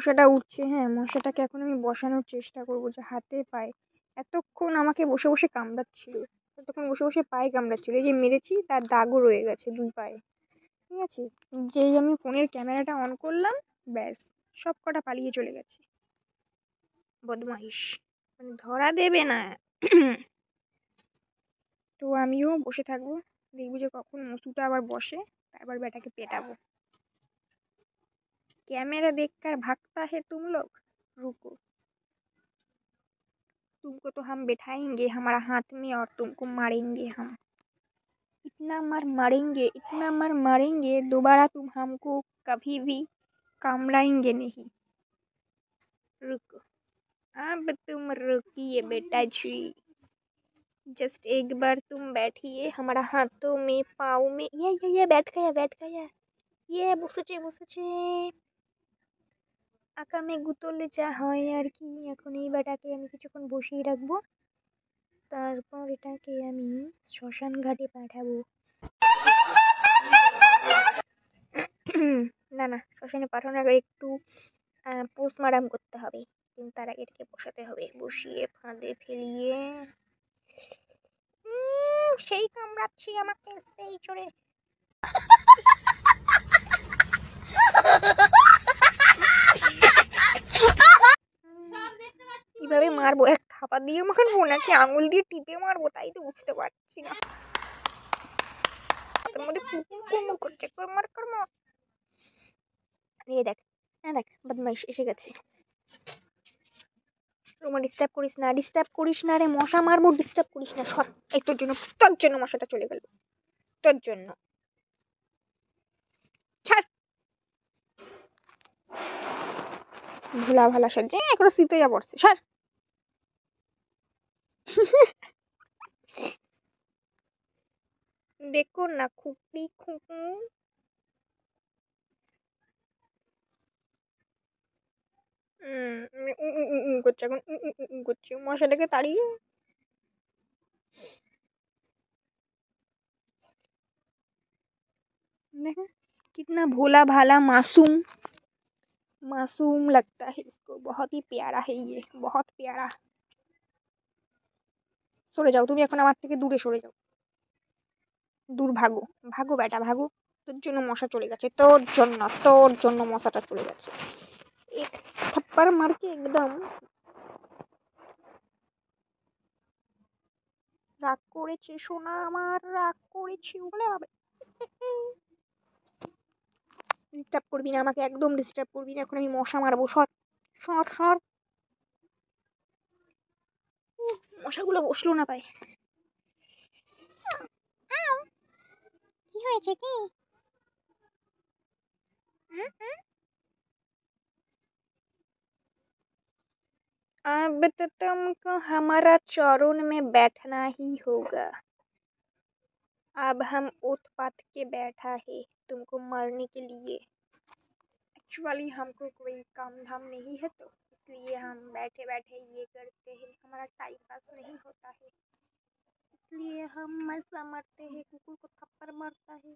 মশাটা উঠছে। হ্যাঁ, মশাটাকে এখন আমি বসানোর চেষ্টা করবো যে হাতে পায়ে। এতক্ষণ আমাকে বসে বসে কামড়াচ্ছিল, এতক্ষণ বসে বসে পায়ে কামড়াচ্ছিল। এই যে মেরেছি তার দাগও রয়ে গেছে 2 পায়ে। ঠিক আছে, যেই আমি ফোনের ক্যামেরাটা অন করলাম, ব্যাস সব কটা পালিয়ে চলে গেছে। বদমাইশ, মানে ধরা দেবে না। তো আমিও বসে থাকবো, দেখবো যে কখন মসুটা আবার বসে, তারপর বেটাকে পেটাবো। कैमरा देखकर भागता है तुम लोग, रुको, तुमको तो हम बिठाएंगे हमारा हाथ में और तुमको मारेंगे हम। इतना मार मारेंगे, इतना मार मारेंगे, दोबारा तुम हमको कभी भी कामड़ाएंगे नहीं। रुको, अब तुम रुकिए बेटा जी, जस्ट एक बार तुम बैठिए हमारा हाथों में पाँव में। ये बैठ गया, बैठ गया। ये বসেছে বসেছে। আকামে গুতলে যা হয় আর কি। এখন এই বেটাকে আমি কিছুক্ষণ বসিয়ে রাখবো, তারপর এটাকে আমি শ্মশান ঘাটে পাঠাবো। না না, শ্মশানে পাঠানোর আগে একটু পোস্টমর্টম করতে হবে, কিন্তু তার আগে এটাকে বসাতে হবে। বসিয়ে ফাঁদে ফেলিয়ে সেই কামড়াচ্ছি আমাকে, সেই চড়ে। কিভাবে মারবো, এক থাপা দিয়ে মারবো নাকি আঙুল দিয়ে টিপে মারবো, তাই তো বুঝতে পারছি না। হাতের মধ্যে কুকুর কুমুর করছে, কর্মার কর্ম। এই দেখ, হ্যাঁ দেখ, বদমাইশ এসে গেছে। রুমা ডিস্টার্ব করিস না, ডিস্টার্ব করিস না রে, মশা মারবো, ডিস্টার্ব করিস না, সর। এই তোর জন্য মশাটা চলে গেল, তোর জন্য। ছাড়, ভোলা ভালা সাজে এখন শীতইয়া পড়ছে, ছাড়। দেখো না খুকি খুকু, করছে এখন, করছে মশাটাকে তাড়িয়ে। देखो कितना भोला भाला मासूम मासूम लगता है इसको, बहुत ही प्यारा है ये, बहुत प्यारा। সরে যাও তুমি এখন আমার থেকে, দূরে সরে যাও, দূর ভাগো, ভাগো বেটা ভাগো। তোর জন্য মশা চলে গেছে, তোর জন্য মশাটা চলে গেছে। এক থাপ্পড় মার के एकदम। রাগ করেছে সোনা আমার, রাগ করেছি বলে হবে। ডিস্টার্ব করবি না আমাকে, একদম ডিস্টার্ব করবি না, এখন আমি মশা মারবো, সর সর সর। মশাগুলো বসলো না পায়। কি হয়েছে কি? अब तो तुमको हमारा चौरों में बैठना ही होगा। अब हम उत्पात के बैठा है तुमको मारने के लिए। एक्चुअली हमको कोई काम धाम नहीं है, तो इसलिए हम बैठे बैठे ये करते हैं, हमारा टाइम पास नहीं होता है, इसलिए हम मजा मारते हैं, कुकुर को थप्पड़ मारता है।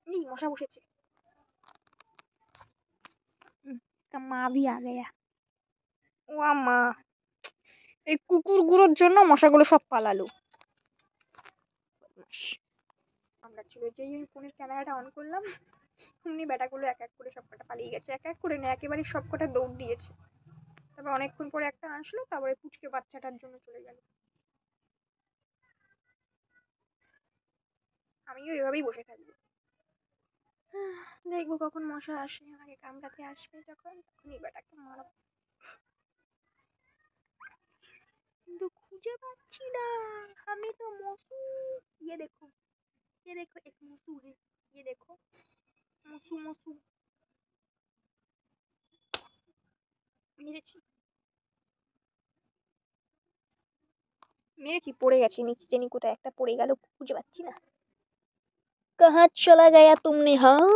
नहीं मशा बसेছে। इसका माँ भी आ गया। ও মা, এই কুকুরগুলোর জন্য মশাগুলো সব পালালো। আমরা ছিল যেই আমি ফোনের ক্যামেরাটা অন করলাম, অমনি বেটাগুলো এক এক করে সবকটা পালিয়ে গেছে, এক এক করে না, একেবারে সবকটা দৌড় দিয়েছে। তারপর অনেকক্ষণ পরে একটা আসলো, তারপরে পুচকে বাচ্চাটার জন্য চলে গেল। আমিও এভাবেই বসে থাকবো, দেখবো কখন মশা আসে আমাকে কামড়াতে আসবে, যখন তখনই বেটাকে মারব। কিন্তু খুঁজে পাচ্ছি না, আমি তো মসু। ये देखो, ये देखो एक मसू है, ये देखो मसू मसू। মেরেছি মেরেছি, পড়ে গেছে নিচে, জানি কোথায় একটা পড়ে গেল, খুঁজে পাচ্ছি না। कहाँ चला गया तुमने, हाँ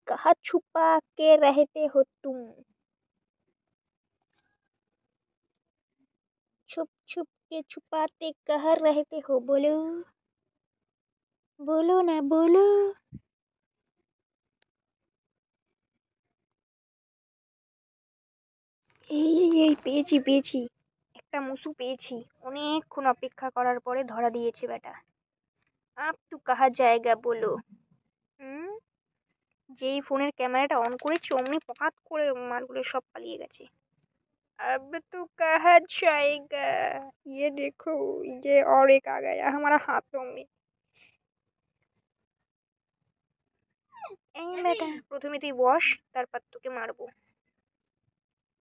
कहाँ छुपा के रहते हो तुम, छुप छुप के छुपाते कहाँ रहते हो बोलो, বলো না বলো। এই পেয়েছি পেয়েছি, একটা মুসু পেয়েছি। অনেকক্ষণ অপেক্ষা করার পরে ধরা দিয়েছে বেটা। আপ তু কাহা জায়গা বলো। হুম, যেই ফোনের ক্যামেরাটা অন করেছি অমনি পকাত করে মালগুলো সব পালিয়ে গেছে। अब तू कहाँ जाएगा? ये देखो, ये और एक आ गया हमारा हाथों में। এই বেটা, প্রথমে তুই বস, তারপর তোকে মারবো।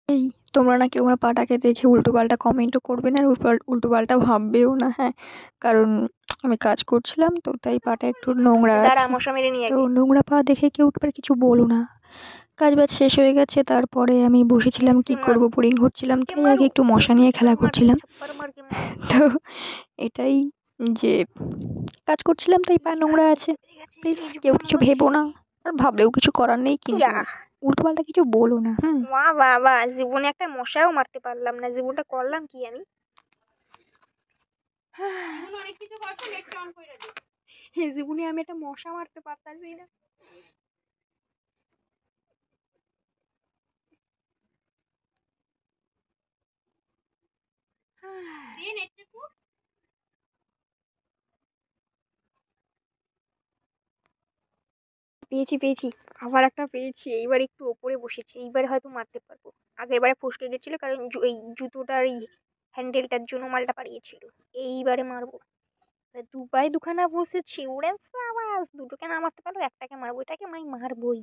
এই তোমরা না কেউ আমার পাটাকে দেখে উল্টোপাল্টা কমেন্টও করবে না, আর উল্টোপাল্টা ভাববেও না, হ্যাঁ? কারণ আমি কাজ করছিলাম তো, তাই পাটা একটু নোংরা দাঁড়া, আছে। মশা মেরে নিয়ে তো আগে। নোংরা পা দেখে কেউ এবার কিছু বলো না। কাজ বাজ শেষ হয়ে গেছে, তারপরে আমি বসেছিলাম, কি কে করব, মারো, বোরিং হচ্ছিলাম, কে তাই আগে মারো, একটু মশা নিয়ে খেলা মার দে, করছিলাম। ছাপ্পার মার के मारो। তো এটাই যে কাজ করছিলাম, তাই পা নোংরা আছে। প্লিজ কেউ কিছু ভেবো না, আর ভাবলেও কিছু করার নেই, কিন্তু যা, উল্টোপাল্টা কিছু বলো না, হুম? বাহ বাহ বাহ, জীবনে একটা মশাও মারতে পারলাম না, জীবনটা করলাম কি আমি। অনেক কিছু করছো, নেট অন করে দে। এই জীবনে আমি একটা মশা মারতে পারতাছি না। পেয়েছি পেয়েছি, আবার একটা পেয়েছি। এইবার একটু ওপরে বসেছি, এইবার হয়তো মারতে পারবো। আগের বারে ফসকে গেছিল কারণ এই জুতোটার এই হ্যান্ডেলটার জন্য মালটা পালিয়েছিল। এইবারে মারবো। দু পায়ে দুখানা বসেছি, ওরে সাবাস, দুটোকে না মারতে পারলো, একটাকে মারবো, এটাকে আমি মারবোই।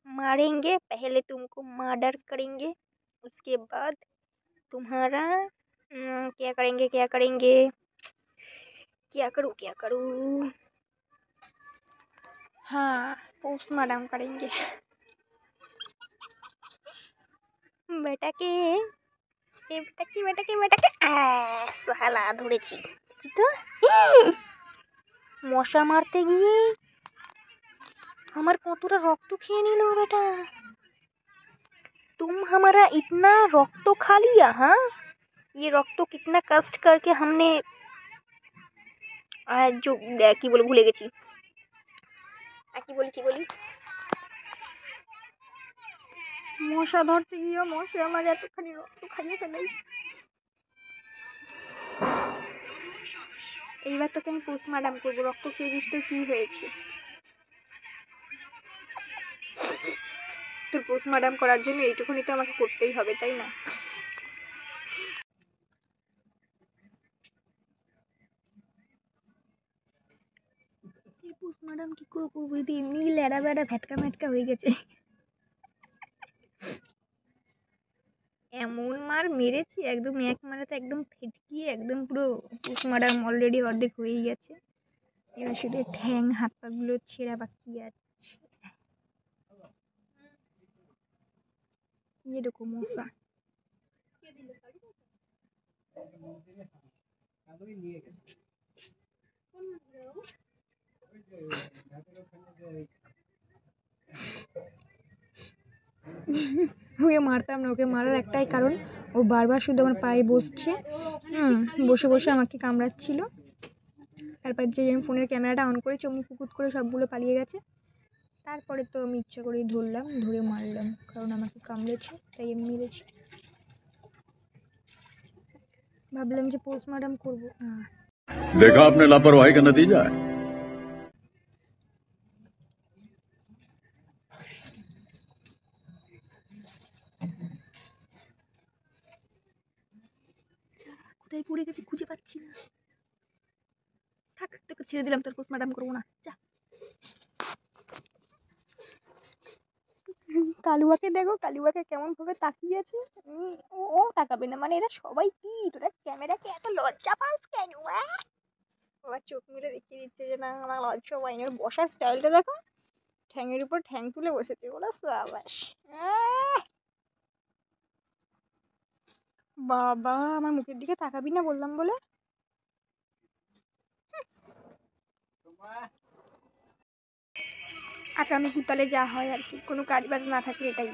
मारेंगे, पहले तुमको मर्डर करेंगे, उसके बाद तुम्हारा क्या करेंगे क्या करेंगे, क्या करूँ। हाँ, पोस्टमार्टम करेंगे बेटा के, বেটাকে শালা ধরেছি তো। মশা মারতে গিয়ে আমার কতটা রক্ত খেয়ে নিল বেটা। तुम हमारा इतना रक्त खा लिया, हाँ? ये रक्त कितना कष्ट करके हमने जो কি বলে ভুলে গেছি। কি বলি মশা ধরতে গিয়ে মশা আমার এতখানি রক্ত খাইয়ে ফেলাইছে। এইবার তোকে আমি পোস্টমার্টম করবো, রক্ত খেয়েছিস তো কি হয়েছে। তোর পোস্টমার্টম করার জন্য এইটুকুনি তো আমাকে করতেই হবে, তাই না? পোস্টমার্টম কি করে করবো, যদি এমনি ল্যাড়া ব্যাড়া ভ্যাটকা ম্যাটকা হয়ে গেছে। এমন মার মেরেছি একদম, এক মারাতে একদম ফেটকিয়ে একদম পুরো পোস্টমার্টম অলরেডি অর্ধেক হয়েই গেছে। এবার শুধু ঠ্যাং হাত পা গুলো ছেঁড়া বাকি আছে। এরকম মশা। ওকে মারতাম না, ওকে মারার একটাই কারণ, ও বারবার শুধু আমার পায়ে বসছে, বসে বসে আমাকে কামড়াচ্ছিল। তারপর যে আমি ফোনের ক্যামেরাটা অন করেছি অমনি পুকুত করে সবগুলো পালিয়ে গেছে। তারপরে তো আমি ইচ্ছা করেই ধরলাম, ধরে মারলাম, কারণ আমাকে কামড়েছে তাই আমি মেরেছি। ভাবলাম যে পোস্টমার্টম করবো। देखा आपने लापरवाही का नतीजा है। কোথায় পড়ে গেছে খুঁজে পাচ্ছি না। থাক, তোকে ছেড়ে দিলাম, তোর পোস্টমার্টম করবো না, যা। কালুয়াকে দেখো, কালুয়াকে কেমন ভাবে তাকিয়ে আছে। ও তাকাবে না মানে, এরা সবাই কি, তোরা ক্যামেরাকে এত লজ্জা পাস কেন? আবার চোখ মেরে দেখিয়ে দিচ্ছে যে না আমার লজ্জা পাইনি। ওর বসার স্টাইলটা দেখো, ঠ্যাংয়ের উপর ঠ্যাং তুলে বসেছে, ওরা সাবাস। বাবা, আমার মুখের দিকে তাকাবি না বললাম বলে। আগামী কুতালে যা হয় আর কি, কোনো কাজ বাজ না থাকলে এটাই।